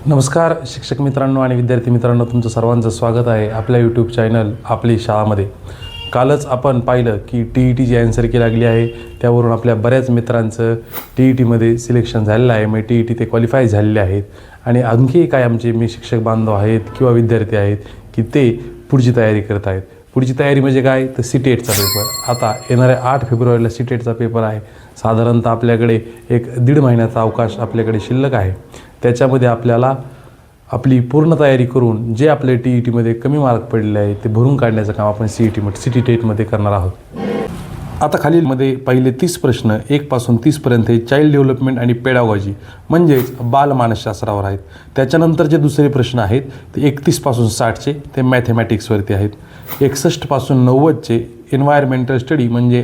नमस्कार शिक्षक मित्रांनो आणि विद्यार्थी मित्रांनो, तुमचं सर्वांचं स्वागत आहे आपल्या यूट्यूब चॅनल आपली शाळामध्ये. कालच आपण पाहिलं की TET जी आन्सर की लागली आहे, त्यावरून आपल्या बऱ्याच मित्रांचं TETमध्ये सिलेक्शन झालेलं आहे. मग TET ते क्वालिफाय झालेले आहेत आणि आणखी काय आमचे मी शिक्षक बांधव आहेत किंवा विद्यार्थी आहेत की ते पुढची तयारी करत आहेत. पुढची तयारी म्हणजे काय तर CTETचा पेपर. आता येणाऱ्या 8 फेब्रुवारीला CTETचा पेपर आहे. साधारणतः आपल्याकडे 1-1.5 महिन्याचा अवकाश आपल्याकडे शिल्लक आहे. त्याच्यामध्ये आपल्याला आपली पूर्ण तयारी करून जे आपले TETमध्ये कमी मार्क पडलेले आहे ते भरून काढण्याचं काम आपण CTETमध्ये करणार आहोत. आता खालीलमध्ये पहिले 30 प्रश्न 1 पासून 30 पर्यंत हे चाइल्ड डेव्हलपमेंट आणि पेडागॉजी म्हणजेच बालमानसशास्त्रावर आहेत. त्याच्यानंतर जे दुसरे प्रश्न आहेत ते 31 पासून 60चे ते मॅथमॅटिक्सवरती आहेत. 61 पासून 90चे एन्व्हायरमेंटल स्टडी म्हणजे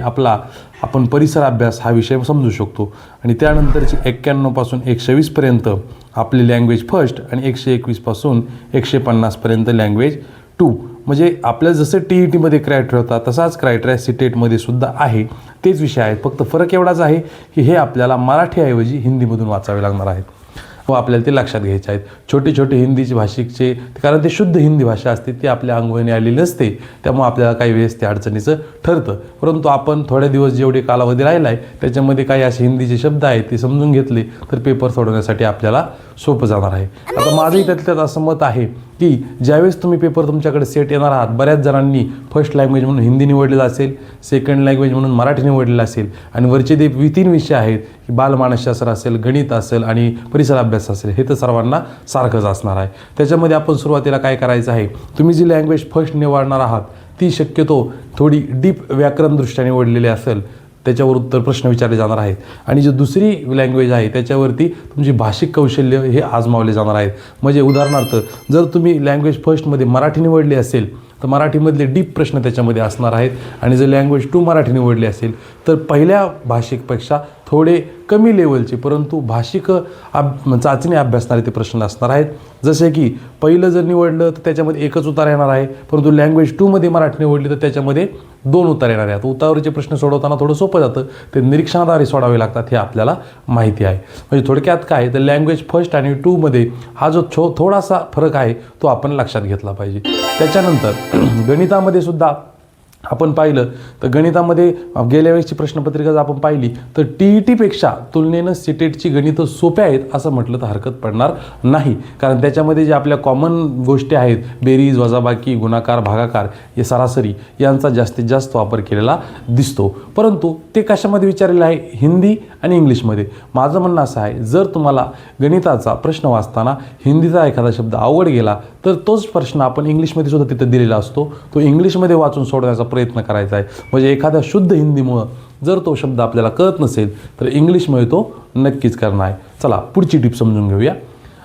आपण परिसर अभ्यास हा विषय समजू शकतो. आणि त्यानंतरचे 91 पासून 120 पर्यंत आपली लँग्वेज फर्स्ट आणि 121 पासून 150 पर्यंत लँग्वेज 2. म्हणजे आपल्या जसं TETमध्ये क्रायटेरिया होता तसाच क्रायटेरिया CTETमध्ये सुद्धा आहे. तेच विषय आहेत, फक्त फरक एवढाच आहे की हे आपल्याला मराठीऐवजी हिंदीमधून वाचावे लागणार आहेत व आपल्याला ते लक्षात घ्यायचे आहेत. छोटे छोटे हिंदीचे भाषिकचे, कारण ते शुद्ध हिंदी भाषा असते, ती आपल्या अंगवळणी आलेली नसते, त्यामुळे आपल्याला काही वेळेस ते अडचणीचं ठरतं. परंतु आपण थोड्या दिवस जेवढे कालावधी राहिला आहे त्याच्यामध्ये काही असे हिंदीचे शब्द आहेत ते समजून घेतले तर पेपर सोडवण्यासाठी आपल्याला सोपं जाणार आहे. आता माझंही त्यातल्यात असं मत आहे की ज्यावेळेस तुम्ही पेपर तुमच्याकडे सेट येणार आहात, बऱ्याच जणांनी फर्स्ट लँग्वेज म्हणून हिंदी निवडलेलं असेल, सेकंड लँग्वेज म्हणून मराठी निवडलेलं असेल आणि वरचे जे 3 विषय आहेत की बालमानसशास्त्र असेल, गणित असेल आणि परिसर अभ्यास असेल, हे तर सर्वांना सारखंच असणार आहे. त्याच्यामध्ये आपण सुरुवातीला काय करायचं आहे, तुम्ही जी लँग्वेज फर्स्ट निवडणार आहात ती शक्यतो थोडी डीप व्याकरणदृष्ट्या निवडलेली असेल, त्याच्यावर उत्तर प्रश्न विचारले जाणार आहेत. आणि जी दुसरी लँग्वेज आहे त्याच्यावरती तुमची भाषिक कौशल्य हे आजमावले जाणार आहेत. म्हणजे उदाहरणार्थ जर तुम्ही लँग्वेज फर्स्टमध्ये मराठी निवडली असेल तर मराठीमधले डीप प्रश्न त्याच्यामध्ये असणार आहेत. आणि जर लँग्वेज 2 मराठी निवडली असेल तर पहिल्या भाषिकपेक्षा थोडे कमी लेवलचे परंतु भाषिक चाचणी अभ्यासणारे ते प्रश्न असणार आहेत. जसे की पहिलं जर निवडलं तर त्याच्यामध्ये एकच उत्तर येणार आहे, परंतु लँग्वेज 2मध्ये मराठी निवडली तर त्याच्यामध्ये 2 उत्तर येणार आहेत. उत्तरावरचे प्रश्न सोडवताना थोडं सोपं जातं, ते निरीक्षणाद्वारे सोडावे लागतात हे आपल्याला माहिती आहे. म्हणजे थोडक्यात काय तर लँग्वेज फर्स्ट आणि 2मध्ये हा जो थोडासा फरक आहे तो आपण लक्षात घेतला पाहिजे. त्याच्यानंतर गणितामध्ये सुद्धा आपण पाहिलं तर गणितामध्ये गेल्या वेळेसची प्रश्नपत्रिका जर आपण पाहिली तर TETपेक्षा तुलनेनं CTETची गणितं सोप्या आहेत असं म्हटलं तर हरकत पडणार नाही. कारण त्याच्यामध्ये जे आपल्या कॉमन गोष्टी आहेत, बेरीज, वजाबाकी, गुणाकार, भागाकार, हे सरासरी यांचा जास्तीत जास्त वापर केलेला दिसतो. परंतु ते कशामध्ये विचारलेलं आहे, हिंदी आणि इंग्लिशमध्ये. माझं म्हणणं असं आहे, जर तुम्हाला गणिताचा प्रश्न वाचताना हिंदीचा एखादा शब्द अवघड गेला तर तोच प्रश्न आपण इंग्लिशमध्ये सुद्धा तिथं दिलेला असतो, तो इंग्लिशमध्ये वाचून सोडवण्याचा प्रयत्न करायचा आहे. म्हणजे एखाद्या शुद्ध हिंदीमुळं जर तो शब्द आपल्याला कळत नसेल तर इंग्लिशमध्ये तो नक्कीच करणार आहे. चला पुढची टिप समजून घेऊया.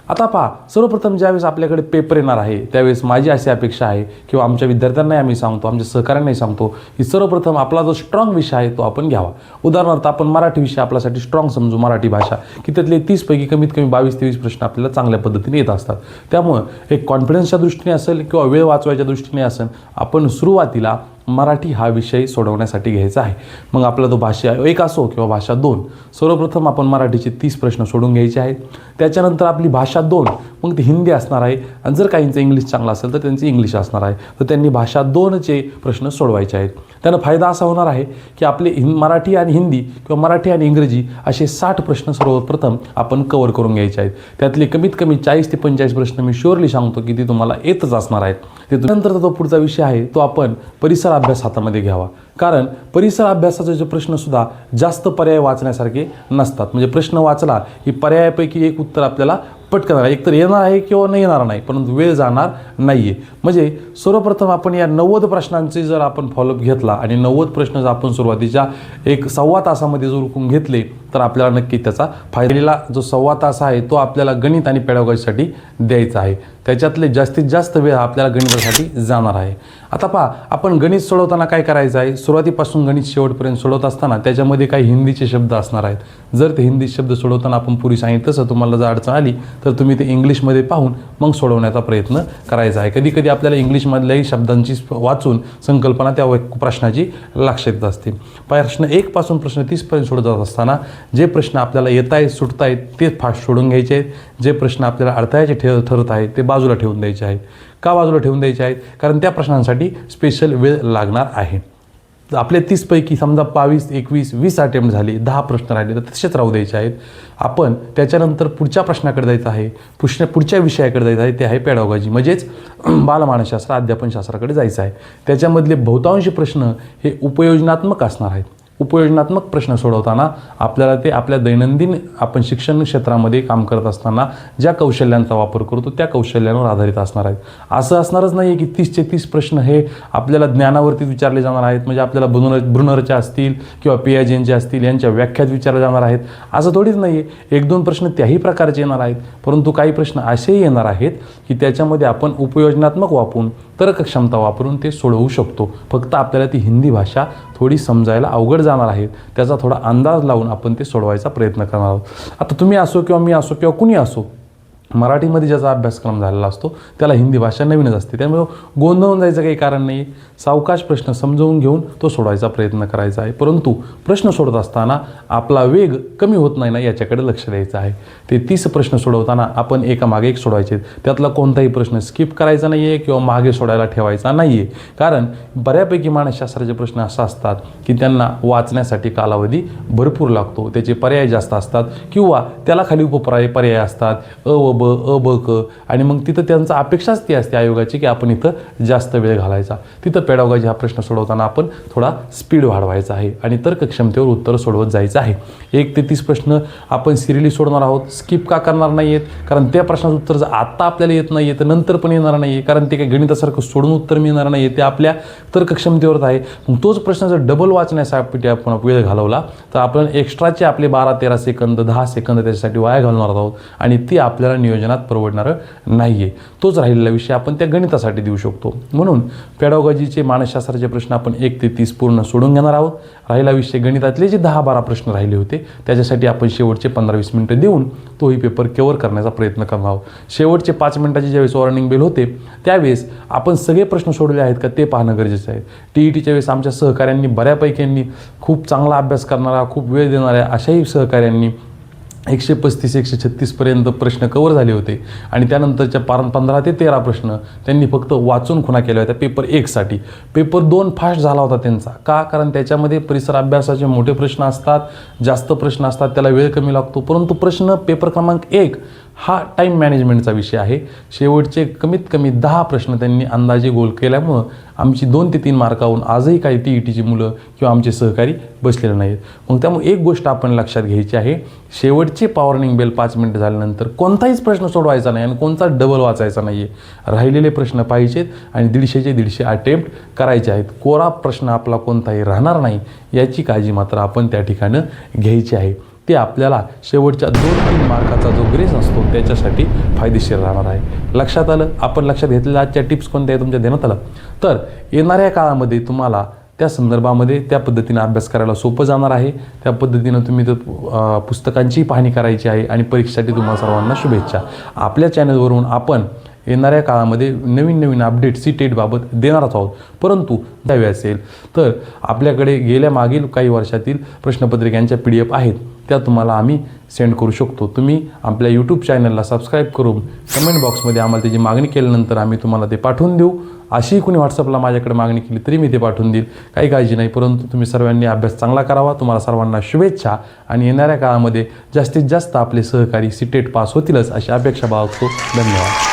आता पहा, सर्वप्रथम ज्यावेळेस आपल्याकडे पेपर येणार आहे त्यावेळेस माझी अशी अपेक्षा आहे किंवा आमच्या विद्यार्थ्यांनाही आम्ही सांगतो, आमच्या सहकाऱ्यांनाही सांगतो की सर्वप्रथम आपला जो स्ट्रॉंग विषय आहे तो आपण घ्यावा. उदाहरणार्थ आपण मराठी विषय आपल्यासाठी स्ट्रॉंग समजू, मराठी भाषा, की त्यातले 30 पैकी कमीत कमी 22-23 प्रश्न आपल्याला चांगल्या पद्धतीने येत असतात. त्यामुळं एक कॉन्फिडन्सच्या दृष्टीने असेल किंवा वेळ वाचवायच्या दृष्टीने असेल, आपण सुरुवातीला मराठी हा विषय सोडवण्यासाठी घ्यायचा आहे. मग आपला तो भाषा 1 असो किंवा भाषा 2, सर्वप्रथम आपण मराठीचे 30 प्रश्न सोडून घ्यायचे आहेत. त्याच्यानंतर आपली भाषा 2 मग ती हिंदी असणार आहे आणि जर काहींचं इंग्लिश चांगलं असेल तर त्यांचं इंग्लिश असणार आहे, तर त्यांनी भाषा 2चे प्रश्न सोडवायचे आहेत. त्यानं फायदा असा होणार आहे की आपले मराठी आणि हिंदी किंवा मराठी आणि इंग्रजी असे 60 प्रश्न सर्वप्रथम आपण कव्हर करून घ्यायचे आहेत. त्यातले कमीत कमी 40 ते 45 प्रश्न मी शुअरली सांगतो की ती तुम्हाला येतच असणार आहेत. त्यानंतर तो पुढचा विषय आहे तो आपण परिसर अभ्यास हातामध्ये घ्यावा. कारण परिसर अभ्यासाचे जे प्रश्नसुद्धा जास्त पर्याय वाचण्यासारखे नसतात. म्हणजे प्रश्न वाचला की पर्यायापैकी एक उत्तर आपल्याला पटकन एकतर येणार आहे किंवा नाही येणार नाही, परंतु वेळ जाणार नाही आहे. म्हणजे सर्वप्रथम आपण या 90 प्रश्नांचे जर आपण फॉलोअप घेतला आणि 90 प्रश्न जर आपण सुरुवातीच्या 1-1.25 तासामध्ये जर उरकून घेतले तर आपल्याला नक्की त्याचा फायदा. जो 1.25 तास आहे तो आपल्याला गणित आणि पेडागॉजीसाठी द्यायचा आहे. त्याच्यातले जास्तीत जास्त वेळ आपल्याला गणितासाठी जाणार आहे. आता पहा, आपण गणित सोडवताना काय करायचं आहे, सुरुवातीपासून गणित शेवटपर्यंत सोडवत असताना त्याच्यामध्ये काही हिंदीचे शब्द असणार आहेत. जर ते हिंदी शब्द सोडवताना आपण पूर्वी सांगितलं तसं तुम्हाला जर अडचण आली तर तुम्ही ते इंग्लिशमध्ये पाहून मग सोडवण्याचा प्रयत्न करायचा. करायचा आहे. कधी कधी आपल्याला इंग्लिशमधल्याही शब्दांची वाचून संकल्पना त्या प्रश्नाची लक्षात येत असते. प्रश्न 1 पासून प्रश्न 30 पर्यंत सोडत असताना जे प्रश्न आपल्याला येत आहेत सुटत आहेत ते फास्ट सोडून घ्यायचे आहेत. जे प्रश्न आपल्याला अडथळ्याचे ठरत आहेत ते बाजूला ठेवून द्यायचे आहेत. का बाजूला ठेवून द्यायचे आहेत? कारण त्या प्रश्नांसाठी स्पेशल वेळ लागणार आहे. आपले 30 पैकी समजा 22, 21, 20 अटेम्प्ट झाले, 10 प्रश्न राहिले तर तसेच राहू द्यायचे आहेत. आपण त्याच्यानंतर पुढच्या प्रश्नाकडे जायचं आहे, पुढच्या विषयाकडे जायचं आहे, ते आहे पेडागॉजी म्हणजेच बालमानसशास्त्र अध्यापनशास्त्राकडे जायचं आहे. त्याच्यामधले बहुतांश प्रश्न हे उपयोजनात्मक असणार आहेत. उपयोजनात्मक प्रश्न सोडवताना आपल्याला ते आपल्या दैनंदिन आपण शिक्षण क्षेत्रामध्ये काम करत असताना ज्या कौशल्यांचा वापर करतो त्या कौशल्यांवर आधारित असणार आहेत. असं असणारच नाही आहे की 30चे 30 प्रश्न हे आपल्याला ज्ञानावरती विचारले जाणार आहेत. म्हणजे आपल्याला ब्रुनरच्या असतील किंवा पियाजेनचे असतील यांच्या व्याख्यात विचारले जाणार आहेत असं थोडीच नाही आहे. 1-2 प्रश्न त्याही प्रकारचे येणार आहेत. परंतु काही प्रश्न असेही येणार आहेत की त्याच्यामध्ये आपण उपयोजनात्मक वापरून तर्कक्षमता वापरून ते सोडवू शकतो. फक्त आपल्याला ती हिंदी भाषा थोडी समजायला अवघड जाणार आहे. त्याचा थोडा अंदाज लावून आपण ते सोडवायचा प्रयत्न करणार आहोत. आता तुम्ही असो किंवा मी असो किंवा कुणी असो, मराठीमध्ये ज्याचा अभ्यासक्रम झालेला असतो त्याला हिंदी भाषा नवीनच असते. त्यामुळे गोंधळून जायचं काही कारण नाही. सावकाश प्रश्न समजवून घेऊन तो सोडवायचा प्रयत्न करायचा आहे. परंतु प्रश्न सोडत असताना आपला वेग कमी होत नाही ना याच्याकडे लक्ष द्यायचं आहे. ते 30 प्रश्न सोडवताना आपण एकामागे एक सोडवायचे. त्यातला कोणताही प्रश्न स्किप करायचा नाही आहे किंवा मागे सोडायला ठेवायचा नाही आहे. कारण बऱ्यापैकी मानसशास्त्राचे प्रश्न असं असतात की त्यांना वाचण्यासाठी कालावधी भरपूर लागतो, त्याचे पर्याय जास्त असतात किंवा त्याला खाली पर्याय असतात अ ब क, आणि मग तिथं त्यांचा अपेक्षाच ती असते आयोगाची की आपण इथं जास्त वेळ घालायचा. तिथं पेडागॉजी हा प्रश्न सोडवताना आपण थोडा स्पीड वाढवायचा आहे आणि तर्कक्षमतेवर उत्तर सोडवत जायचं आहे. 1 ते 30 प्रश्न आपण सिरियली सोडणार आहोत. स्किप का करणार नाही आहेत? कारण त्या प्रश्नाचं उत्तर जर आत्ता आपल्याला येत नाही आहे तर नंतर पण येणार नाही आहे. कारण ते काही गणितासारखं सोडून उत्तर मिळणार नाही आहे, ते आपल्या तर्कक्षमतेवर आहे. मग तोच प्रश्न जर डबल वाचण्यासाठी आपण वेळ घालवला तर आपण एक्स्ट्राचे आपले 12-13 सेकंद 10 सेकंद त्याच्यासाठी वाया घालणार आहोत आणि ती आपल्याला नियोजनात परवडणारं नाही आहे. तोच राहिलेला विषय आपण त्या गणितासाठी देऊ शकतो. म्हणून पेडागॉजीचे मानसशास्त्राचे प्रश्न आपण 1 ते 30 पूर्ण सोडून घेणार आहोत. राहिला विषय गणितातले जे 10-12 प्रश्न राहिले होते त्याच्यासाठी आपण शेवटचे 15-20 मिनिटं देऊन तोही पेपर कव्हर करण्याचा प्रयत्न करणार आहोत. शेवटचे 5 मिनिटाची ज्यावेळेस वॉर्निंग बेल होते त्यावेळेस आपण सगळे प्रश्न सोडवले आहेत का ते पाहणं गरजेचं आहे. TETच्या वेळेस आमच्या सहकाऱ्यांनी बऱ्यापैकी खूप चांगला अभ्यास करणारा, खूप वेळ देणाऱ्या अशाही सहकाऱ्यांनी 135-136 पर्यंत प्रश्न कव्हर झाले होते आणि त्यानंतरच्या 15 ते 13 प्रश्न त्यांनी फक्त वाचून खुणा केल्या होत्या पेपर 1 साठी. पेपर 2 फास्ट झाला होता त्यांचा. का? कारण त्याच्यामध्ये परिसर अभ्यासाचे मोठे प्रश्न असतात, जास्त प्रश्न असतात, त्याला वेळ कमी लागतो. परंतु प्रश्न पेपर क्रमांक 1 हा टाईम मॅनेजमेंटचा विषय आहे. शेवटचे कमीत कमी 10 प्रश्न त्यांनी अंदाजे गोल केल्यामुळं आमची 2 ते 3 मार्कावरून आजही काही TETची मुलं किंवा आमचे सहकारी बसलेले नाहीत. मग त्यामुळे एक गोष्ट आपण लक्षात घ्यायची आहे, शेवटचे वॉर्निंग बेल 5 मिनिटं झाल्यानंतर कोणताहीच प्रश्न सोडवायचा नाही आणि कोणता डबल वाचायचा नाही आहे. राहिलेले प्रश्न पाहिजेत आणि 150चे 150 अटेम्प्ट करायचे आहेत. कोरा प्रश्न आपला कोणताही राहणार नाही याची काळजी मात्र आपण त्या ठिकाणी घ्यायची आहे. ते आपल्याला शेवटच्या 2-3 मार्काचा जो ग्रेस असतो त्याच्यासाठी फायदेशीर राहणार आहे. लक्षात आलं? आपण लक्षात घेतलेल्या आजच्या टिप्स कोणत्या आहे तुमच्या देण्यात आलं तर येणाऱ्या काळामध्ये तुम्हाला त्या संदर्भामध्ये त्या पद्धतीने अभ्यास करायला सोपं जाणार आहे. त्या पद्धतीनं तुम्ही तर पुस्तकांची पाहणी करायची आहे आणि परीक्षेसाठी तुम्हाला सर्वांना शुभेच्छा. आपल्या चॅनलवरून आपण येणाऱ्या काळामध्ये नवीन अपडेट CTET बाबत देणारच आहोत. परंतु द्यावे असेल तर आपल्याकडे गेल्या मागील काही वर्षातील प्रश्नपत्रिकांच्या PDF आहेत, त्या तुम्हाला आम्ही सेंड करू शकतो. तुम्ही आपल्या YouTube चॅनलला सबस्क्राईब करून कमेंट बॉक्समध्ये आम्हाला त्याची मागणी केल्यानंतर आम्ही तुम्हाला ते पाठवून देऊ. अशी कोणी व्हॉट्सअपला माझ्याकडे मागणी केली तरी मी ते पाठवून देईल, काही काळजी नाही. परंतु तुम्ही सर्वांनी अभ्यास चांगला करावा. तुम्हाला सर्वांना शुभेच्छा आणि येणाऱ्या काळामध्ये जास्तीत जास्त आपले सहकारी CTET पास होतीलच अशी अपेक्षा बाळगतो. धन्यवाद.